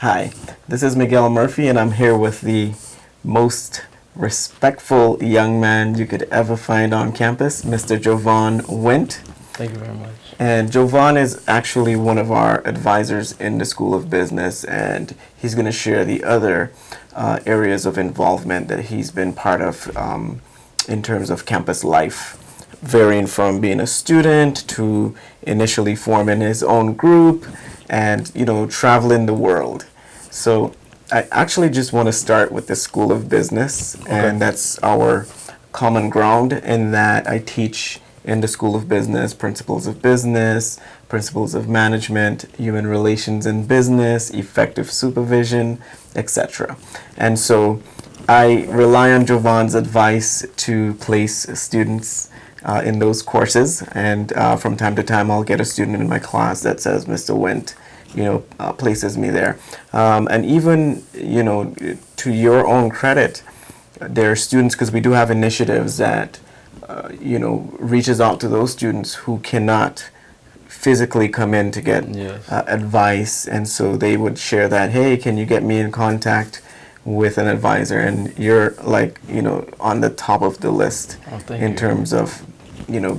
Hi, this is Miguel Murphy, and I'm here with the most respectful young man you could ever find on campus, Mr. Jovan Wint. Thank you very much. And Jovan is actually one of our advisors in the School of Business, and he's going to share the other areas of involvement that he's been part of in terms of campus life, varying from being a student to initially forming his own group and, traveling the world. So I actually just want to start with the School of Business, and that's our common ground in that I teach in the School of Business principles of business, principles of management, human relations in business, effective supervision, etc. And so I rely on Jovan's advice to place students in those courses, and from time to time I'll get a student in my class that says, Mr. Wint, places me there. And even, to your own credit, there are students, because we do have initiatives that, reaches out to those students who cannot physically come in to get advice. And so they would share that, hey, can you get me in contact with an advisor? And you're on the top of the list in terms of,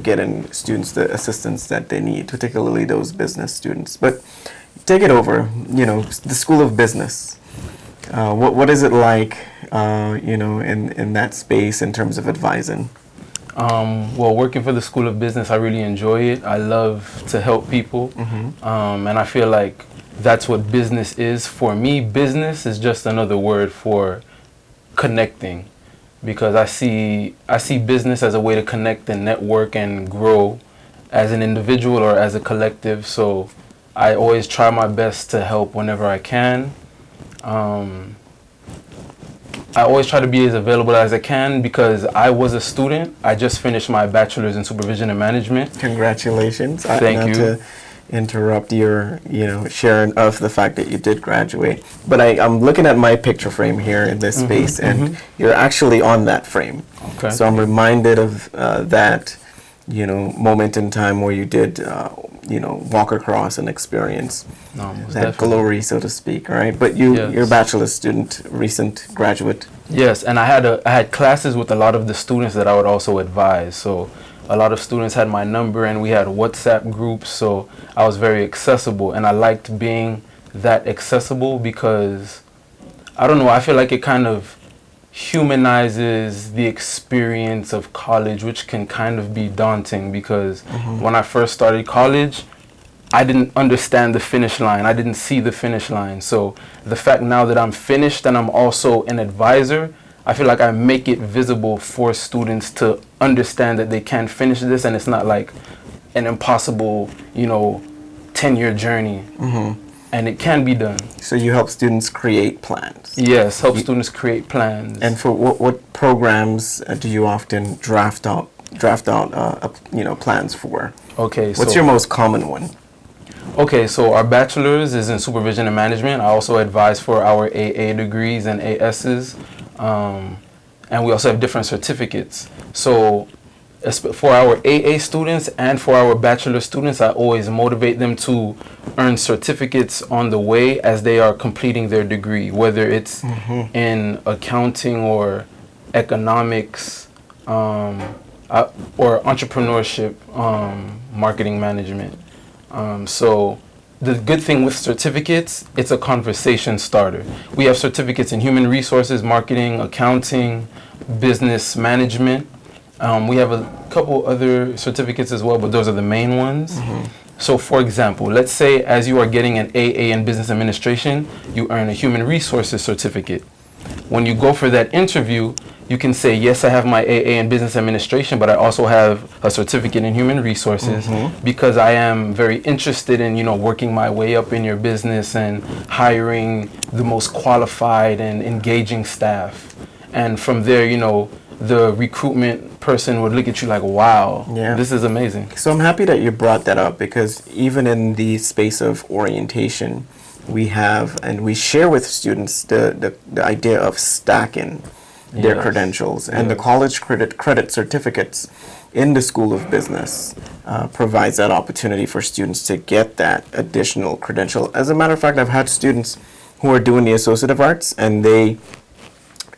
getting students the assistance that they need, particularly those business students. But take it over, the School of Business. What is it like, in that space in terms of advising? Well, working for the School of Business, I really enjoy it. I love to help people. And I feel like that's what business is. For me, business is just another word for connecting, because I see business as a way to connect and network and grow as an individual or as a collective. So I always try my best to help whenever I can. I always try to be as available as I can because I was a student. I just finished my bachelor's in supervision and management. Congratulations. Thank you. Not to interrupt your, sharing of the fact that you did graduate. But I'm looking at my picture frame here in this space, and you're actually on that frame. Okay. So I'm reminded of that, moment in time where you did, walk across and experience that glory, so to speak, right? But you're a bachelor's student, recent graduate. Yes, and I had classes with a lot of the students that I would also advise. So a lot of students had my number, and we had WhatsApp groups, so I was very accessible, and I liked being that accessible because, I don't know, I feel like it kind of humanizes the experience of college, which can kind of be daunting because when I first started college, I didn't understand the finish line. I didn't see the finish line. So the fact now that I'm finished and I'm also an advisor, I feel like I make it visible for students to understand that they can finish this, and it's not like an impossible, 10-year journey. And it can be done. So you help students create plans? Yes, help students create plans. And for what programs do you often draft out plans for? Okay, what's your most common one? Okay, so our bachelor's is in supervision and management. I also advise for our AA degrees and ASs. And we also have different certificates. So for our AA students and for our bachelor students, I always motivate them to earn certificates on the way as they are completing their degree, whether it's in accounting or economics or entrepreneurship, marketing management. So the good thing with certificates, it's a conversation starter. We have certificates in human resources, marketing, accounting, business management. We have a couple other certificates as well, but those are the main ones. So for example, let's say as you are getting an AA in business administration, you earn a human resources certificate. When you go for that interview, you can say, yes, I have my AA in business administration, but I also have a certificate in human resources because I am very interested in, working my way up in your business and hiring the most qualified and engaging staff. And from there, the recruitment person would look at you like, wow, this is amazing. So I'm happy that you brought that up, because even in the space of orientation, we have and we share with students the idea of stacking their credentials. And the college credit certificates in the School of Business provides that opportunity for students to get that additional credential. As a matter of fact, I've had students who are doing the associative arts, and they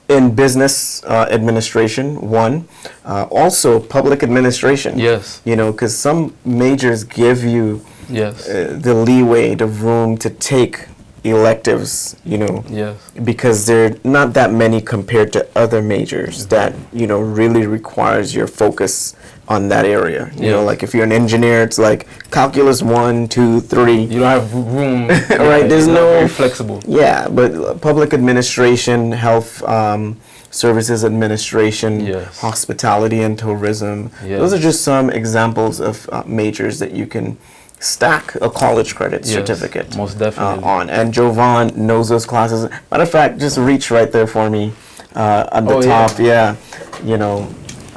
in business administration, one, also public administration. Yes. You know, because some majors give you Yes. the leeway, the room to take electives, you know, Yes. because there are not that many compared to other majors that, you know, really requires your focus on that area. You know, Yes. like if you're an engineer, it's like calculus 1, 2, 3. You don't have room. Right, there's it's not no very flexible. Yeah, but public administration, health services administration, Yes. hospitality and tourism. Yes. Those are just some examples of majors that you can stack a college credit Yes, certificate most definitely. on. And Jovan knows those classes. Matter of fact, just reach right there for me at the top. Yeah, you know,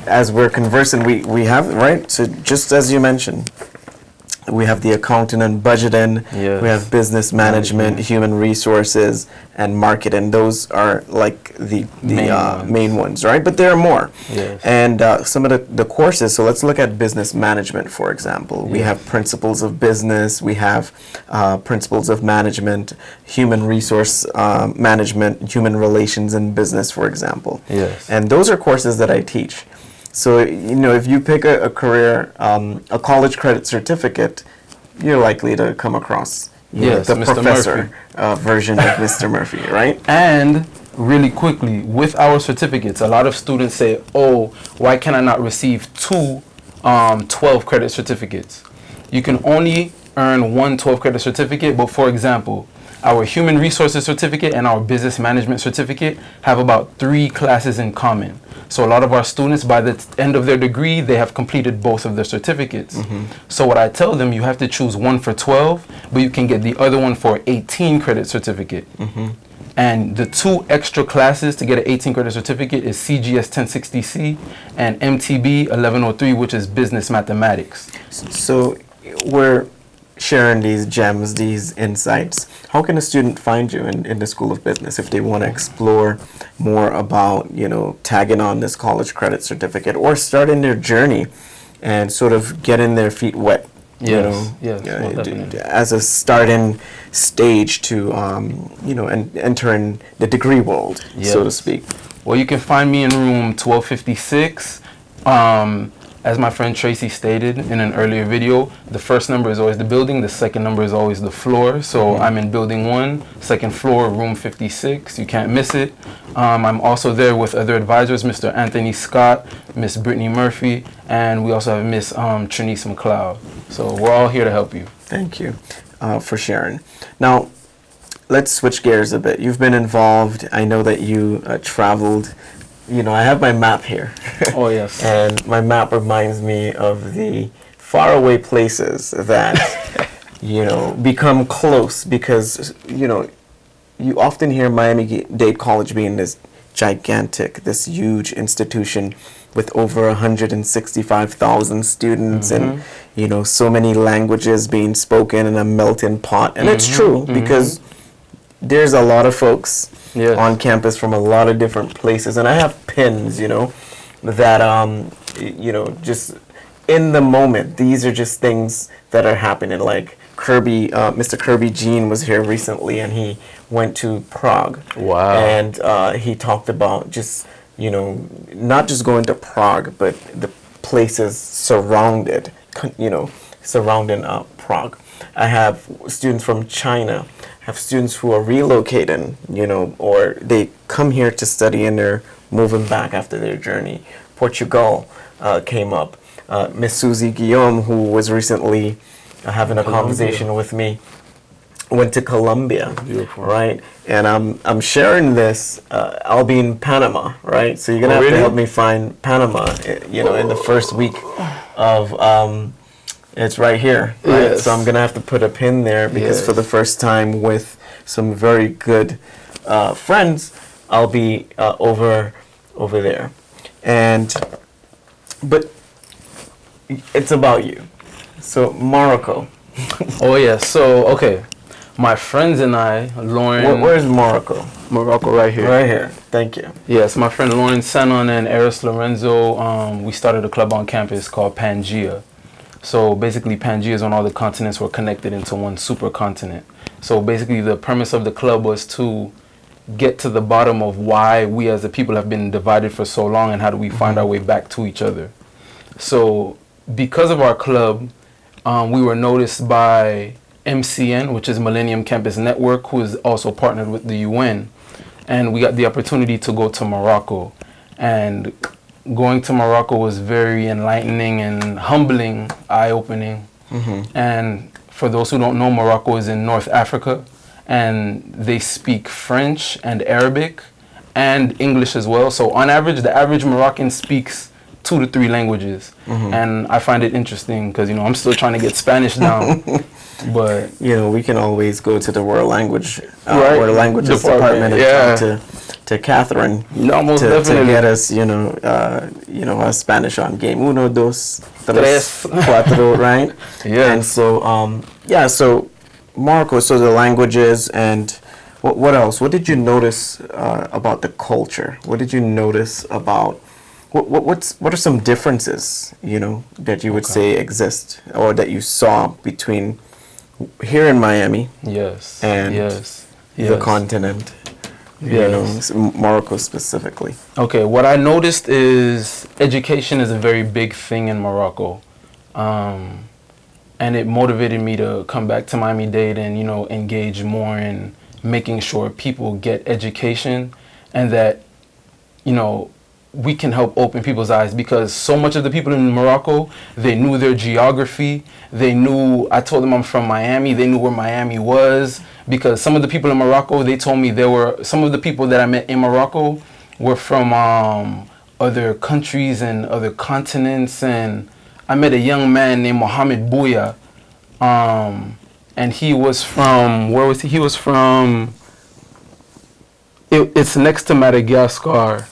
as we're conversing, we have, right? So just as you mentioned, we have the accounting and budgeting, Yes. we have business management, human resources, and marketing. Those are like the main ones, right? But there are more. Yes. And some of the courses, so let's look at business management, for example. We have principles of business, we have principles of management, human resource management, human relations in business, for example. Yes. And those are courses that I teach. So, you know, if you pick a career, a college credit certificate, you're likely to come across Yes, the Mr. professor version of Mr. Murphy, right? And really quickly, with our certificates, a lot of students say, oh, why can I not receive two 12 credit certificates? You can only earn one 12 credit certificate, but for example, our human resources certificate and our business management certificate have about 3 classes in common. So a lot of our students, by the end of their degree, they have completed both of their certificates. So what I tell them, you have to choose one for 12, but you can get the other one for 18 credit certificate. And the 2 extra classes to get an 18 credit certificate is CGS 1060C and MTB 1103, which is business mathematics. So we're sharing these gems, these insights. How can a student find you in the School of Business if they want to explore more about, you know, tagging on this college credit certificate or starting their journey and sort of getting their feet wet? Yes, yes, most definitely. As a starting stage to, you know, and entering the degree world, so to Yes. speak. Well, you can find me in room 1256. As my friend Tracy stated in an earlier video, the first number is always the building, the second number is always the floor. So I'm in building 1, second floor, room 56. You can't miss it. I'm also there with other advisors, Mr. Anthony Scott, Miss Brittany Murphy, and we also have Miss Trinice McLeod. So we're all here to help you. Thank you for sharing. Now, let's switch gears a bit. You've been involved. I know that you traveled. You know, I have my map here. Oh, yes. And my map reminds me of the faraway places that, you know, become close because, you know, you often hear Miami-Dade College being this gigantic, this huge institution with over 165,000 students and, you know, so many languages being spoken in a melting pot. And it's true because there's a lot of folks on campus from a lot of different places. And I have pins, you know, that, you know, just in the moment, these are just things that are happening. Like Kirby, Mr. Kirby Jean was here recently and he went to Prague. Wow. And he talked about just, you know, not just going to Prague, but the places surrounding Prague. I have students from China, have students who are relocating, you know, or they come here to study and they're moving back after their journey. Portugal came up. Miss Susie Guillaume, who was recently having a conversation with me, went to Colombia. Beautiful. Right? And I'm sharing this. I'll be in Panama, right? So you're gonna have to help me find Panama. You know, in the first week of it's right here. Right? Yes. So I'm gonna have to put a pin there because for the first time with some very good friends, I'll be over there. But it's about you. So Morocco. Oh, yes. So, okay. My friends and I, Lauren... Where's Morocco? Morocco right here. Right here. Thank you. Yes, my friend Lauren Sanon and Eris Lorenzo, we started a club on campus called Pangea. So basically Pangea is when all the continents were connected into one supercontinent. So basically, the premise of the club was to get to the bottom of why we as a people have been divided for so long and how do we find our way back to each other. So because of our club, we were noticed by MCN, which is Millennium Campus Network, who is also partnered with the UN. And we got the opportunity to go to Morocco. And going to Morocco was very enlightening and humbling, eye-opening. And for those who don't know, Morocco is in North Africa, and they speak French and Arabic and English as well. So on average, the average Moroccan speaks 2 to 3 languages. And I find it interesting because, you know, I'm still trying to get Spanish down. But you know, we can always go to the world language, Right. world languages department, and Yeah. talk to Catherine no, most to definitely. get us, you know, our Spanish on game. Uno, dos, tres, Tres. cuatro, right? Yeah. And so, yeah, so Morocco, so the languages, and what else? What did you notice about the culture? What did you notice about what are some differences, you know, that you would say exist or that you saw between here in Miami Yes. and yes. the Yes. continent, you Yes. know, Morocco specifically? Okay, what I noticed is education is a very big thing in Morocco. And it motivated me to come back to Miami-Dade and, you know, engage more in making sure people get education and that, you know, we can help open people's eyes because so much of the people in Morocco, they knew their geography. They knew, I told them I'm from Miami. They knew where Miami was because some of the people in Morocco, they told me some of the people that I met in Morocco were from other countries and other continents. And I met a young man named Mohammed Bouya. And he was from, where was he? He was from, it's next to Madagascar.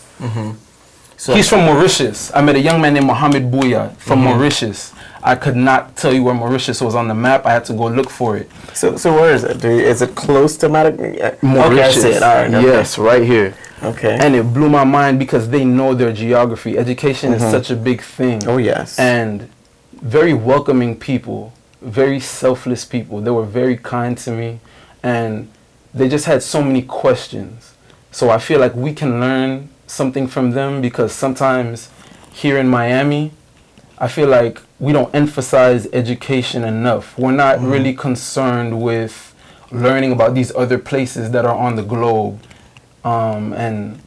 So He's from Mauritius. I met a young man named Mohammed Bouya from Mauritius. I could not tell you where Mauritius was on the map. I had to go look for it. so where is it? Is it close to Madagascar? Mauritius. Okay, I see it. All right, okay. Yes, right here. Okay. And it blew my mind because they know their geography. Education is such a big thing. Oh, yes. And very welcoming people, very selfless people. They were very kind to me. And they just had so many questions. So I feel like we can learn something from them because sometimes here in Miami, I feel like we don't emphasize education enough. We're not really concerned with learning about these other places that are on the globe. And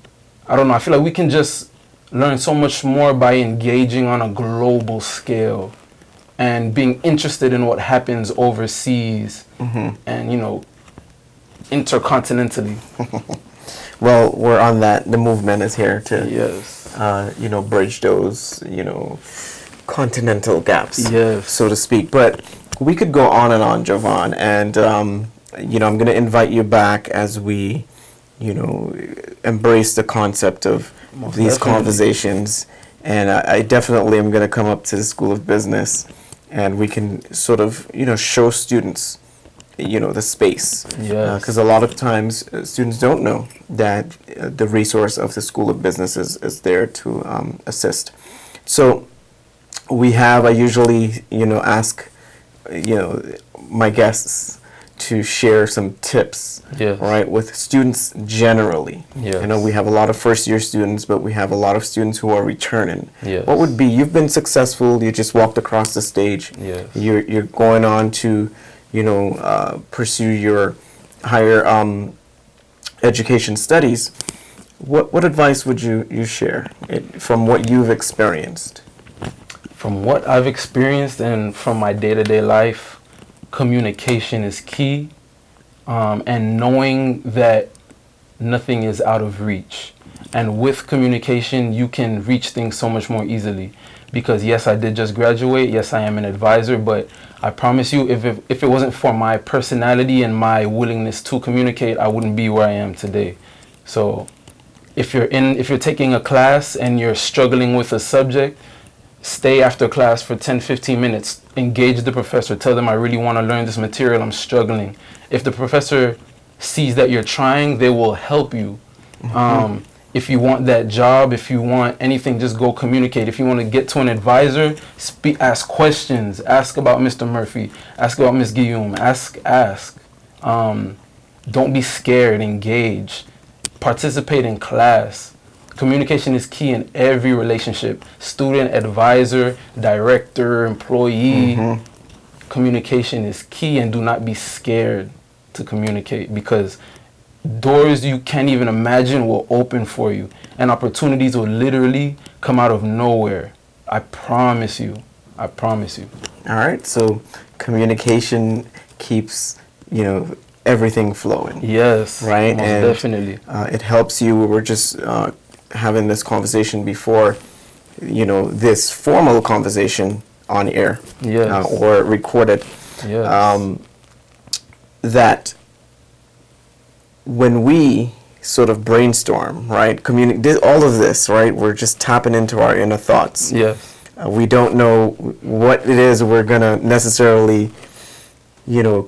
I don't know, I feel like we can just learn so much more by engaging on a global scale and being interested in what happens overseas and, you know, intercontinentally. Well, we're on that. The movement is here to, Yes. you know, bridge those, you know, continental gaps, Yes. so to speak. But we could go on and on, Jovan, and you know, I'm going to invite you back as we, you know, embrace the concept of Most these definitely. conversations. And I definitely am going to come up to the School of Business, and we can sort of, you know, show students, you know, the space. Yes. Because a lot of times students don't know that the resource of the School of Business is there to assist. So I usually, you know, ask, you know, my guests to share some tips, Yes. right, with students generally. Yes. You know, we have a lot of first-year students, but we have a lot of students who are returning. Yes. What would be, you've been successful, you just walked across the stage. Yes. You're going on to, you know, pursue your higher education studies. What advice would you share from what you've experienced? From what I've experienced and from my day-to-day life, communication is key, and knowing that nothing is out of reach. And with communication, you can reach things so much more easily. Because yes, I did just graduate. Yes, I am an advisor, but I promise you, if it wasn't for my personality and my willingness to communicate, I wouldn't be where I am today. So if you're taking a class and you're struggling with a subject, stay after class for 10-15 minutes, engage the professor, tell them I really want to learn this material, I'm struggling. If the professor sees that you're trying, they will help you. If you want that job, if you want anything, just go communicate. If you want to get to an advisor, ask questions, ask about Mr. Murphy, ask about Ms. Guillaume, ask. Don't be scared, engage, participate in class. Communication is key in every relationship. Student, advisor, director, employee. Communication is key, and do not be scared to communicate, because doors you can't even imagine will open for you, and opportunities will literally come out of nowhere. I promise you. I promise you. All right. So communication keeps, everything flowing. Yes. Right. Most And definitely. it helps you. We were just having this conversation before, this formal conversation on air, Yes. or recorded. Yes. That when we sort of brainstorm, right, all of this, right, we're just tapping into our inner thoughts. Yes. We don't know what it is we're going to necessarily,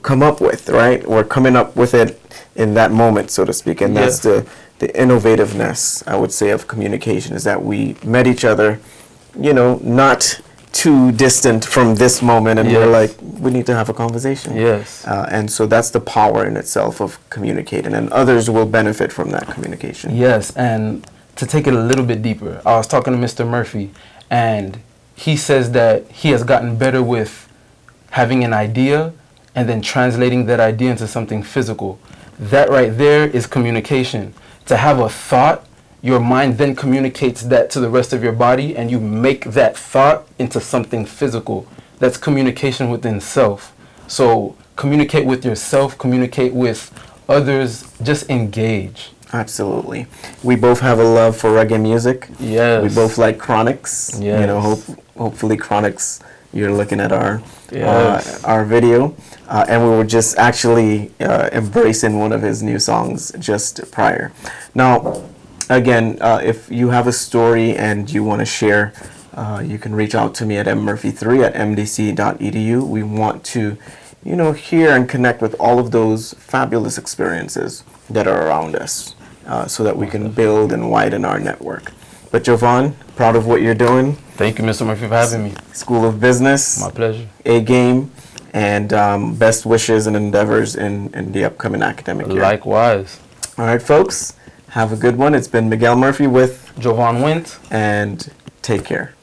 come up with, right? We're coming up with it in that moment, so to speak. And that's the innovativeness, I would say, of communication, is that we met each other, not too distant from this moment, and we're like, we need to have a conversation. Yes. And so that's the power in itself of communicating, and others will benefit from that communication. Yes, and to take it a little bit deeper, I was talking to Mr. Murphy, and he says that he has gotten better with having an idea and then translating that idea into something physical. That right there is communication. To have a thought, your mind then communicates that to the rest of your body, and you make that thought into something physical. That's communication within self. So communicate with yourself, communicate with others, just engage. Absolutely. We both have a love for reggae music. Yes. We both like Chronics. Yes. Hopefully Chronics, you're looking at our Yes. video. And we were just actually embracing one of his new songs just prior. Now, again, if you have a story and you want to share, you can reach out to me at mmurphy3@mdc.edu. We want to, hear and connect with all of those fabulous experiences that are around us, so that we can build and widen our network. But Jovan, proud of what you're doing. Thank you, Mr. Murphy, for having me. School of Business. My pleasure. A game, and best wishes and endeavors in the upcoming academic year. Likewise. All right, folks, have a good one. It's been Miguel Murphy with Jovan Wint. and take care.